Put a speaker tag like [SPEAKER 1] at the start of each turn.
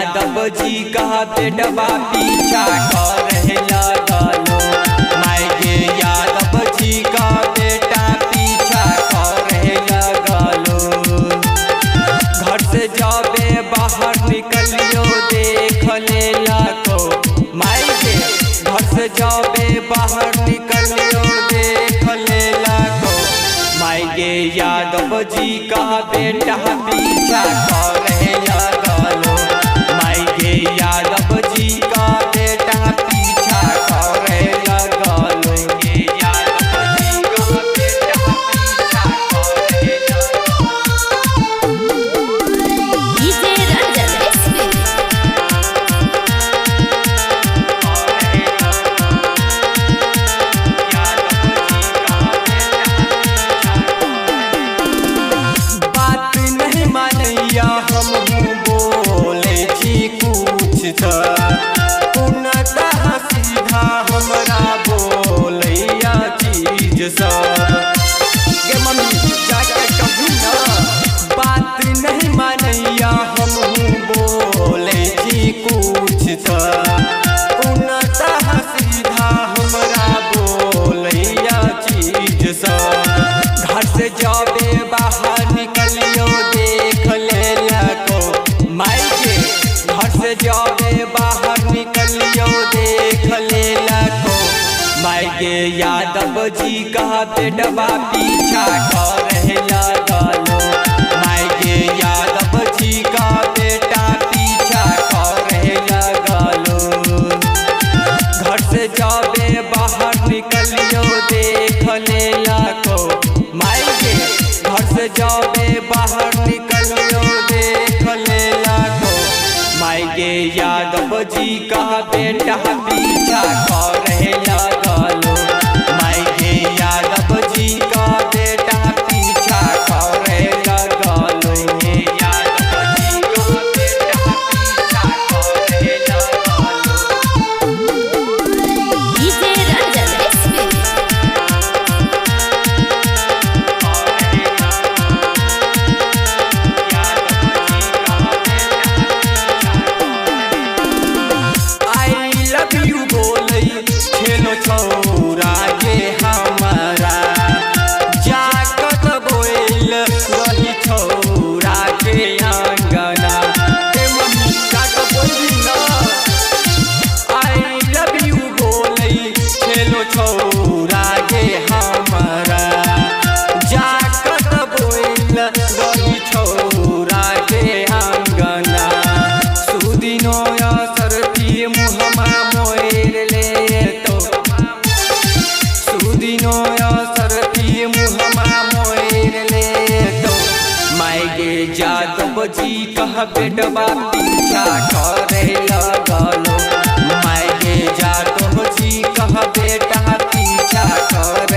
[SPEAKER 1] यादव जी का बेटवा पीछा करे लगलो। माई गे यादव जी का बेटा पीछा करे लगलो। घर से जाबे बाहर निकलियो देख ले लको। माई गे घर से जाबे बाहर निकलियो देख ले लको। माई गे यादव जी का बेटा पीछा करे लगलो। माई गे यादव जी का बेटा पीछा करे लगलो। गे यादव जी का बेटा पीछा करे लगलो।
[SPEAKER 2] डीजे रंजन एसपी
[SPEAKER 1] बात नहीं मानैया हम बोले छी कुछ तो उनका सीधा हमरा बोलैया चीज सब। गे मम्मी जाके कभी ना बात नहीं मानैया हम बोले छी कुछ तो उनका सीधा हमरा बोलैया चीज सब। घर से जाबे बाहर निकलियो देख ले लको। माई गे घर से जाबे बाहर निकलियो देख ले लको। माई गे यादव जी का बेटवा पीछा करे लगलो। माई गे यादव जी का बेटा पीछा करे लगलो। घर से जाबे बाहर निकलियो देख ले लको। माई गे घर से जाबे बाहर निकलियो देख ले लको। माई गे यादव जी का बेटा पीछा करे लगलो। माई गे यादव जी का बेटा पीछा करे लगलो। गे यादव जी का बेटा पीछा करे लगलो।
[SPEAKER 2] DJ Ranjan SP
[SPEAKER 1] I love you बोलै खेलो छौरा गे हमारा। जाकत बोल रही छौरा के अंगना। ए मम्मी जाकत बोली ना। आई लव यू बोलै खेलो छौरा गे हमारा। जाकत बोल रही छौरा के अंगना। सुदिनो सरती मुहमा मोर ले तो। सुदिनो सरती मुहमा मोर ले तो। माई गे यादव जी कह बेटवा पीछा करे लगलो। माई गे यादव जी कह बेटा पीछा करे